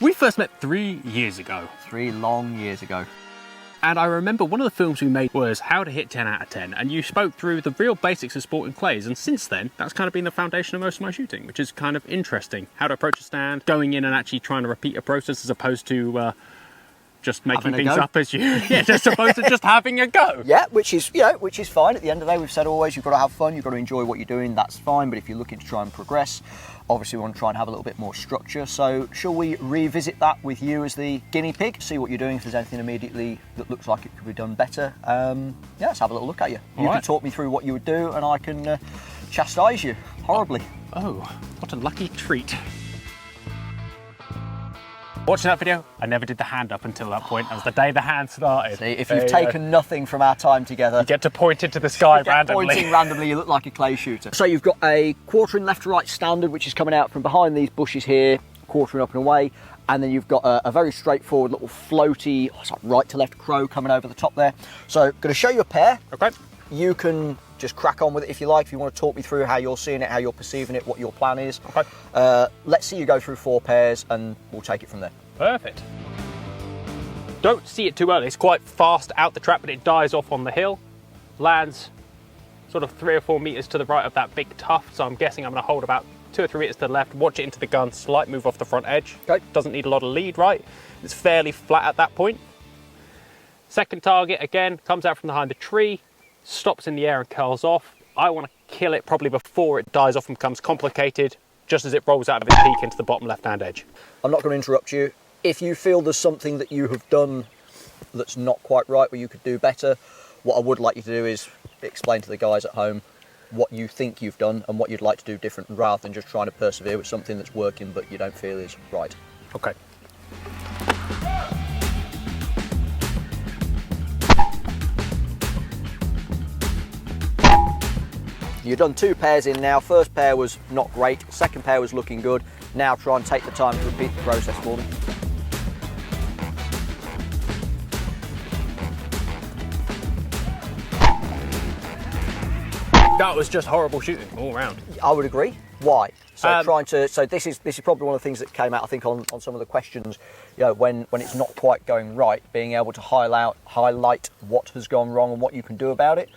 We first met 3 years ago. 3 long years ago. And I remember one of the films we made was How to Hit 10 out of 10, and you spoke through the real basics of sporting clays, and since then, that's kind of been the foundation of most of my shooting, which is kind of interesting. How to approach a stand, going in and actually trying to repeat a process as opposed to just making things up as you... yeah, just opposed to just having a go. Yeah, which is fine. At the end of the day, we've said always, you've got to have fun, you've got to enjoy what you're doing, that's fine, but if you're looking to try and progress, obviously we want to try and have a little bit more structure. So shall we revisit that with you as the guinea pig, see what you're doing, if there's anything immediately that looks like it could be done better. Yeah, let's have a little look at you. You can talk me through what you would do and I can chastise you horribly. Oh, what a lucky treat. Watching that video, I never did the hand up until that point. That was the day the hand started. See, if you've taken nothing from our time together, you get to point into the sky randomly. Pointing randomly, you look like a clay shooter. So you've got a quartering left to right standard, which is coming out from behind these bushes here, quartering up and away. And then you've got a very straightforward little floaty, right to left crow coming over the top there. So I'm going to show you a pair. Okay. You can just crack on with it if you like, if you want to talk me through how you're seeing it, how you're perceiving it, what your plan is. Okay. Let's see you go through 4 pairs and we'll take it from there. Perfect. Don't see it too early. It's quite fast out the trap, but it dies off on the hill. Lands sort of 3 or 4 meters to the right of that big tuft. So I'm guessing I'm going to hold about 2 or 3 meters to the left, watch it into the gun, slight move off the front edge. Okay. Doesn't need a lot of lead, right? It's fairly flat at that point. Second target, again, comes out from behind the tree, stops in the air and curls off. I want to kill it probably before it dies off and becomes complicated, just as it rolls out of its peak into the bottom left-hand edge. I'm not going to interrupt you. If you feel there's something that you have done that's not quite right, where you could do better, what I would like you to do is explain to the guys at home what you think you've done and what you'd like to do different, rather than just trying to persevere with something that's working but you don't feel is right. Okay. You've done 2 pairs in now. First pair was not great, second pair was looking good. Now try and take the time to repeat the process for me. That was just horrible shooting all around. I would agree. Why? So this is probably one of the things that came out, I think, on some of the questions. You know, when it's not quite going right, being able to highlight what has gone wrong and what you can do about it.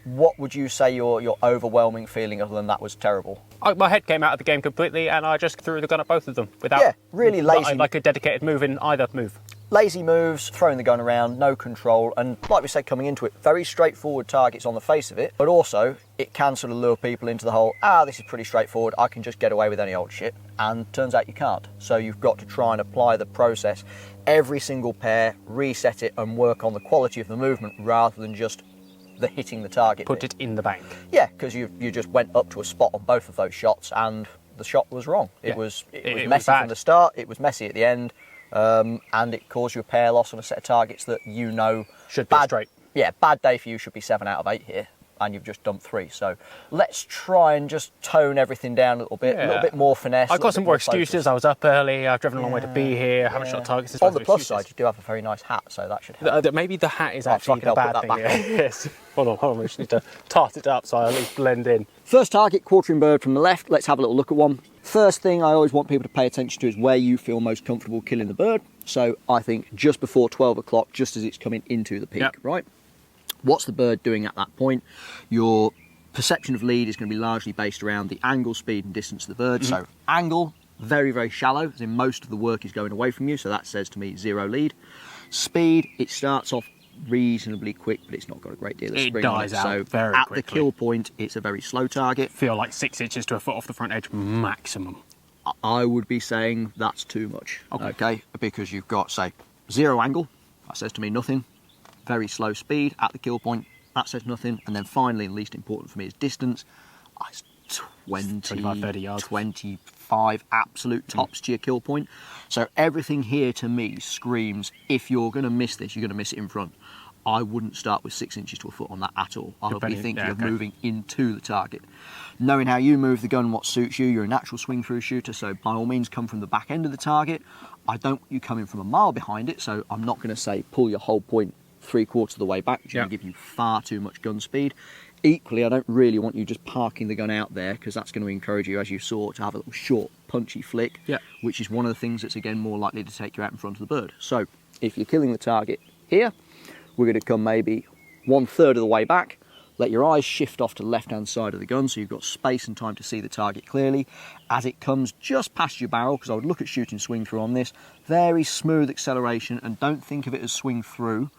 What would you say your overwhelming feeling other than that was terrible? My head came out of the game completely, and I just threw the gun at both of them without really lazy, like a dedicated move in either move. Lazy moves, throwing the gun around, no control, and like we said coming into it, very straightforward targets on the face of it, but also it can sort of lure people into the whole, this is pretty straightforward, I can just get away with any old shit, and turns out you can't. So you've got to try and apply the process every single pair, reset it and work on the quality of the movement rather than just the hitting the target. Put it in the bank. Yeah, because you just went up to a spot on both of those shots and the shot was wrong. It was messy from the start, it was messy at the end, and it caused you a pair loss on a set of targets that you know should be straight. Yeah, bad day for you, should be 7 out of 8 here, and you've just dumped 3. So let's try and just tone everything down a little bit, a little bit more finesse. I've got some more excuses. I was up early, I've driven a long way to be here, haven't shot targets. On the plus side, you do have a very nice hat, so that should help. Maybe the hat is actually the bad thing. Yes. Hold on, we just need to tart it up so I at least blend in. First target, quartering bird from the left. Let's have a little look at one. First thing I always want people to pay attention to is where you feel most comfortable killing the bird. So I think just before 12 o'clock, just as it's coming into the peak, right? What's the bird doing at that point? Your perception of lead is going to be largely based around the angle, speed and distance of the bird. So angle, very, very shallow, as in most of the work is going away from you, so that says to me 0 lead. Speed, it starts off reasonably quick, but it's not got a great deal of spring on it. So very at quickly. The kill point, it's a very slow target. Feel like 6 inches to a foot off the front edge maximum. I would be saying that's too much, okay? Because you've got, say, 0 angle, that says to me nothing. Very slow speed at the kill point, that says nothing. And then finally, and least important for me, is distance. It's 25, 30 yards. 25 absolute tops to your kill point. So everything here to me screams, if you're going to miss this, you're going to miss it in front. I wouldn't start with 6 inches to a foot on that at all. I would be thinking of moving into the target. Knowing how you move the gun, what suits you, you're a natural swing-through shooter, so by all means come from the back end of the target. I don't want you coming from a mile behind it, so I'm not going to say pull your whole point 3/4 of the way back, which is going to give you far too much gun speed. Equally, I don't really want you just parking the gun out there, because that's going to encourage you, as you saw, to have a little short, punchy flick, which is one of the things that's, again, more likely to take you out in front of the bird. So if you're killing the target here, we're going to come maybe 1/3 of the way back, let your eyes shift off to the left-hand side of the gun so you've got space and time to see the target clearly. As it comes just past your barrel, because I would look at shooting swing through on this, very smooth acceleration, and don't think of it as swing through,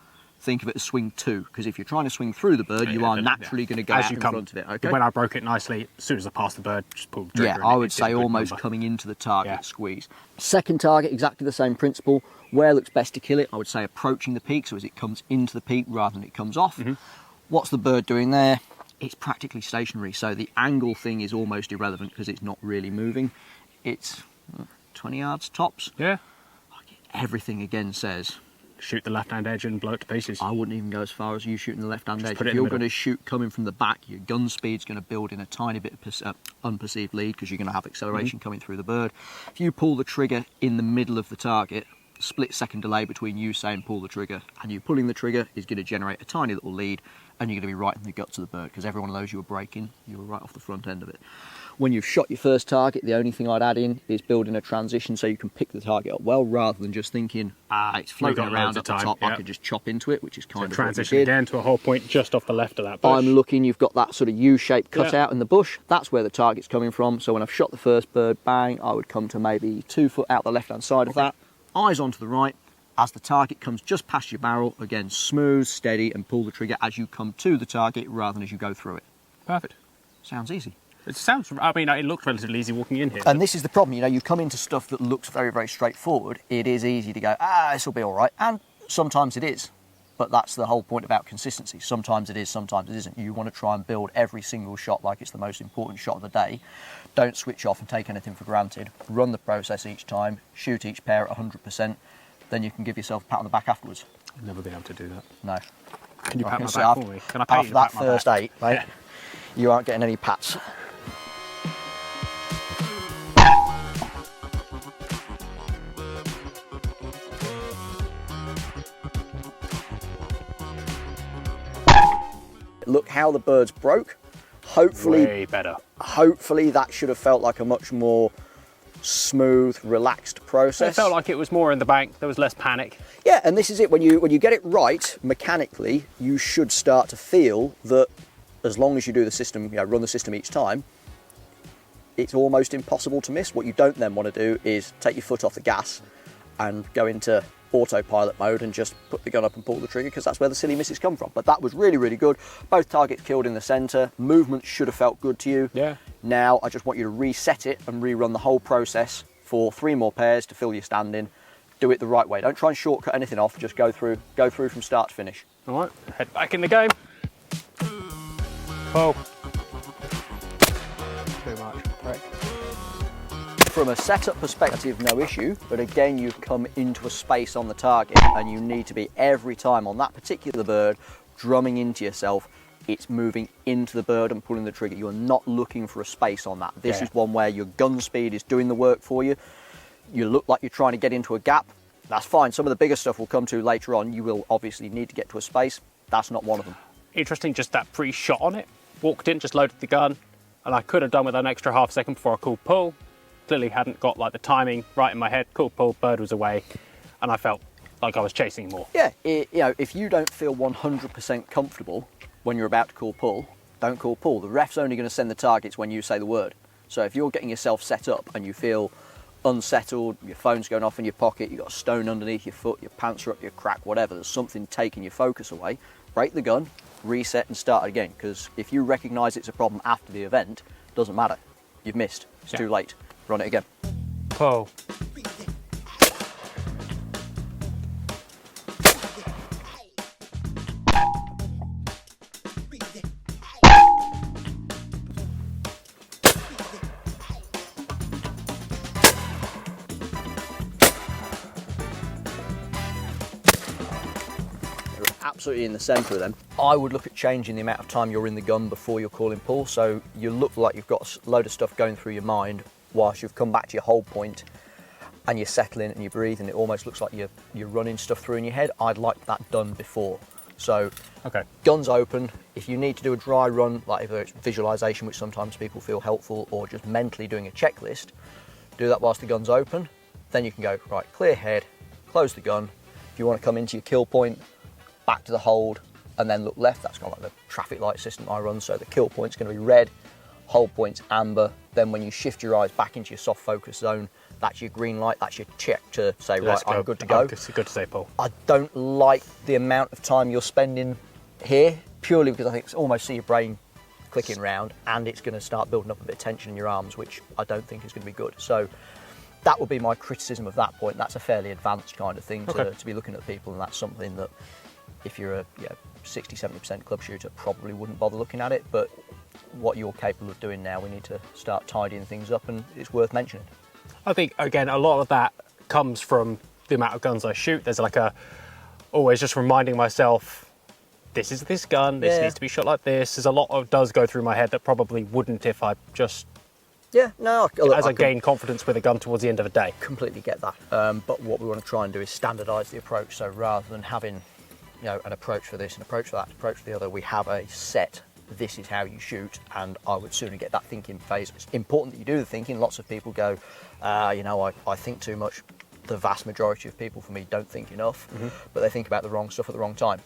think of it as swing to, because if you're trying to swing through the bird, you are naturally going to go out in front of it. Okay? When I broke it nicely, as soon as I passed the bird, just pulled the trigger. Yeah, I would say almost coming into the target squeeze. Second target, exactly the same principle. Where looks best to kill it? I would say approaching the peak, so as it comes into the peak rather than it comes off. What's the bird doing there? It's practically stationary, so the angle thing is almost irrelevant because it's not really moving. It's 20 yards tops. Yeah. Everything again says shoot the left-hand edge and blow it to pieces. I wouldn't even go as far as you shooting the left-hand edge. Put it If in the you're going to middle. shoot coming from the back, your gun speed's going to build in a tiny bit of unperceived lead, because you're going to have acceleration coming through the bird. If you pull the trigger in the middle of the target, split-second delay between you saying pull the trigger and you pulling the trigger is going to generate a tiny little lead, and you're going to be right in the guts of the bird, because every one of those you were braking, you were right off the front end of it. When you've shot your first target, the only thing I'd add in is building a transition so you can pick the target up well, rather than just thinking, it's floating around at the top, I could just chop into it, which is kind of transition what you did. again to a whole point just off the left of that bush. I'm looking, you've got that sort of U-shaped cutout in the bush. That's where the target's coming from. So when I've shot the first bird, bang, I would come to maybe 2 foot out the left-hand side of that. Eyes onto the right. As the target comes just past your barrel, again, smooth, steady, and pull the trigger as you come to the target rather than as you go through it. Perfect. Sounds easy. It sounds, I mean, it looks relatively easy walking in here. And this is the problem, you know, you come into stuff that looks very, very straightforward. It is easy to go, this will be all right. And sometimes it is. But that's the whole point about consistency. Sometimes it is, sometimes it isn't. You want to try and build every single shot like it's the most important shot of the day. Don't switch off and take anything for granted. Run the process each time, shoot each pair at 100%. Then you can give yourself a pat on the back afterwards. I've never been able to do that. No. Can you pat my back for me? Can I pay you after to that pat my first back? 8, mate, you aren't getting any pats. Look how the birds broke. Hopefully, way better. Hopefully that should have felt like a much more smooth, relaxed process. It felt like it was more in the bank. There was less panic. Yeah, and this is it. When you get it right mechanically, you should start to feel that as long as you do the system, you know, run the system each time, it's almost impossible to miss. What you don't then want to do is take your foot off the gas and go into autopilot mode and just put the gun up and pull the trigger, because that's where the silly misses come from. But that was really, really good. Both targets killed in the centre. Movement should have felt good to you. Yeah. Now I just want you to reset it and rerun the whole process for 3 more pairs to fill your standing. Do it the right way. Don't try and shortcut anything off. Just go through from start to finish. All right, head back in the game. Oh. Too much. Right. From a setup perspective, no issue, but again, you've come into a space on the target and you need to be every time on that particular bird drumming into yourself. It's moving into the bird and pulling the trigger. You're not looking for a space on that. This is one where your gun speed is doing the work for you. You look like you're trying to get into a gap. That's fine. Some of the bigger stuff we'll come to later on. You will obviously need to get to a space. That's not one of them. Interesting, just that pre-shot on it. Walked in, just loaded the gun, and I could have done with an extra half second before I called pull. Clearly hadn't got like the timing right in my head. Called pull, bird was away, and I felt like I was chasing more. Yeah, you know, if you don't feel 100% comfortable when you're about to call pull, don't call pull. The ref's only going to send the targets when you say the word. So if you're getting yourself set up and you feel unsettled, your phone's going off in your pocket, you've got a stone underneath your foot, your pants are up your crack, whatever, there's something taking your focus away, break the gun, reset and start it again. Because if you recognise it's a problem after the event, it doesn't matter. You've missed. It's too late. Run it again. Pull. Absolutely in the centre of them. I would look at changing the amount of time you're in the gun before you're calling pull, so you look like you've got a load of stuff going through your mind whilst you've come back to your hold point and you're settling and you're breathing. It almost looks like you're running stuff through in your head. I'd like that done before. So Okay. guns open. If you need to do a dry run, like either it's visualization, which sometimes people feel helpful, or just mentally doing a checklist, do that whilst the gun's open. Then you can go, right, clear head, close the gun. If you want to come into your kill point, back to the hold, and then look left, that's kind of like the traffic light system I run. So the kill point's going to be red, hold point's amber. Then when you shift your eyes back into your soft focus zone, that's your green light, that's your check to say, right, I'm good to go. Good to say, Paul. I don't like the amount of time you're spending here, purely because I think it's almost see your brain clicking round, and it's going to start building up a bit of tension in your arms, which I don't think is going to be good. So that would be my criticism of that point. That's a fairly advanced kind of thing to be looking at people, and that's something that if you're a 60-70% club shooter, probably wouldn't bother looking at it. But what you're capable of doing now, we need to start tidying things up, and it's worth mentioning. I think, again, a lot of that comes from the amount of guns I shoot. There's like always just reminding myself, this is this gun, this needs to be shot like this. There's a lot of does go through my head that probably wouldn't if I just... I gain confidence with a gun towards the end of a day. Completely get that. But what we want to try and do is standardise the approach. So rather than having an approach for this, an approach for that, an approach for the other, we have a set, this is how you shoot, and I would sooner get that thinking phase. It's important that you do the thinking. Lots of people go, I think too much. The vast majority of people, for me, don't think enough, but they think about the wrong stuff at the wrong time.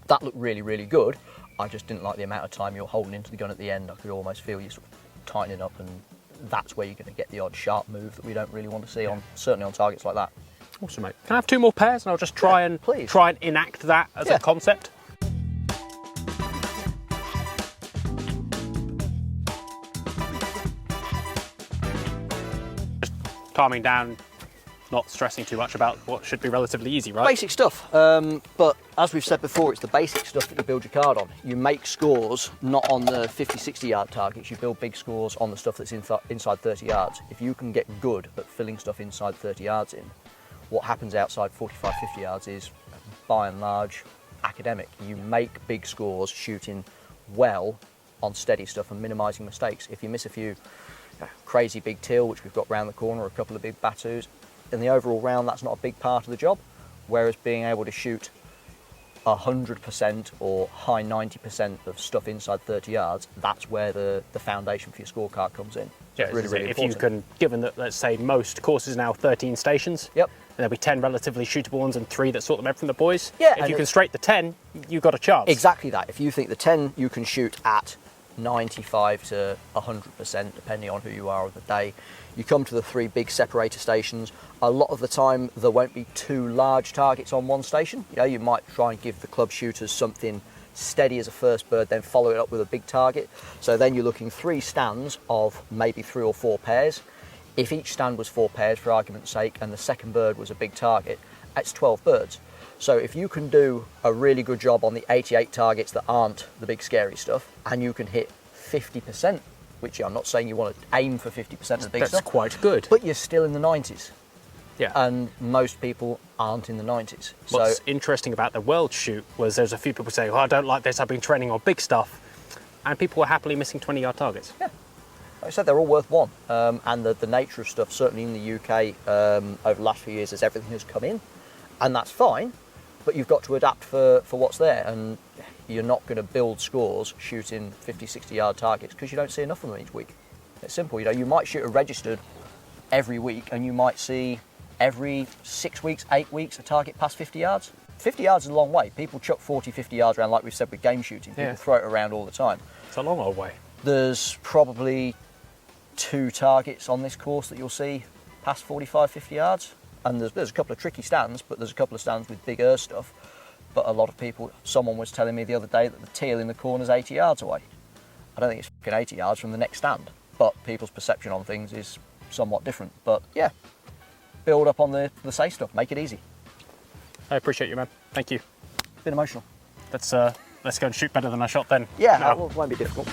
That looked really, really good. I just didn't like the amount of time you're holding into the gun at the end. I could almost feel you sort of tightening up, and that's where you're going to get the odd sharp move that we don't really want to see certainly on targets like that. Awesome, mate. Can I have 2 more pairs, and I'll just try and enact that as a concept? Just calming down, not stressing too much about what should be relatively easy, right? Basic stuff, but as we've said before, it's the basic stuff that you build your card on. You make scores not on the 50-60 yard targets, you build big scores on the stuff that's inside 30 yards. If you can get good at filling stuff inside 30 yards in, what happens outside 45-50 yards is, by and large, academic. You make big scores shooting well on steady stuff and minimising mistakes. If you miss a few crazy big teal, which we've got round the corner, or a couple of big batus, in the overall round, that's not a big part of the job. Whereas being able to shoot 100% or high 90% of stuff inside 30 yards, that's where the foundation for your scorecard comes in. Yeah, really, really if important. you can, given that, let's say, most courses now 13 stations, Yep. and there'll be 10 relatively shootable ones and 3 that sort them out from the boys. Yeah, if and you can straight the 10, you've got a chance. Exactly that. If you think the 10 you can shoot at 95 to 100%, depending on who you are on the day, you come to the 3 big separator stations. A lot of the time, there won't be 2 large targets on one station. You might try and give the club shooters something steady as a first bird, then follow it up with a big target. So then you're looking 3 stands of maybe 3 or 4 pairs. If each stand was 4 pairs, for argument's sake, and the second bird was a big target, it's 12 birds. So if you can do a really good job on the 88 targets that aren't the big scary stuff, and you can hit 50%, which I'm not saying you want to aim for 50% of the big stuff. That's quite good. But you're still in the 90s. Yeah. And most people aren't in the 90s. What's interesting about the World Shoot was there's a few people saying, I don't like this, I've been training on big stuff. And people were happily missing 20-yard targets. Yeah. Like I said, they're all worth one. And the nature of stuff, certainly in the UK, over the last few years, as everything has come in. And that's fine, but you've got to adapt for what's there. And you're not going to build scores shooting 50, 60-yard targets because you don't see enough of them each week. It's simple. You might shoot a registered every week, and you might see every 6 weeks, 8 weeks, a target past 50 yards. 50 yards is a long way. People chuck 40, 50 yards around, like we've said with game shooting. People throw it around all the time. It's a long old way. There's probably 2 targets on this course that you'll see past 45, 50 yards. And there's a couple of tricky stands, but there's a couple of stands with bigger stuff. But a lot of people, someone was telling me the other day that the teal in the corner's 80 yards away. I don't think it's fucking 80 yards from the next stand, but people's perception on things is somewhat different. But yeah, build up on the safe stuff, make it easy. I appreciate you, man. Thank you. Been emotional. Let's go and shoot better than I shot then. Yeah, No. that won't be difficult.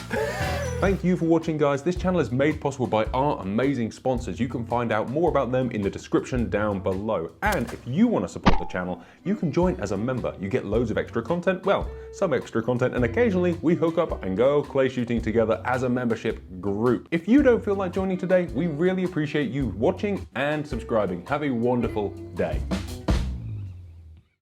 Thank you for watching, guys. This channel is made possible by our amazing sponsors. You can find out more about them in the description down below. And if you want to support the channel, you can join as a member. You get loads of extra content, well, some extra content, and occasionally we hook up and go clay shooting together as a membership group. If you don't feel like joining today, we really appreciate you watching and subscribing. Have a wonderful day.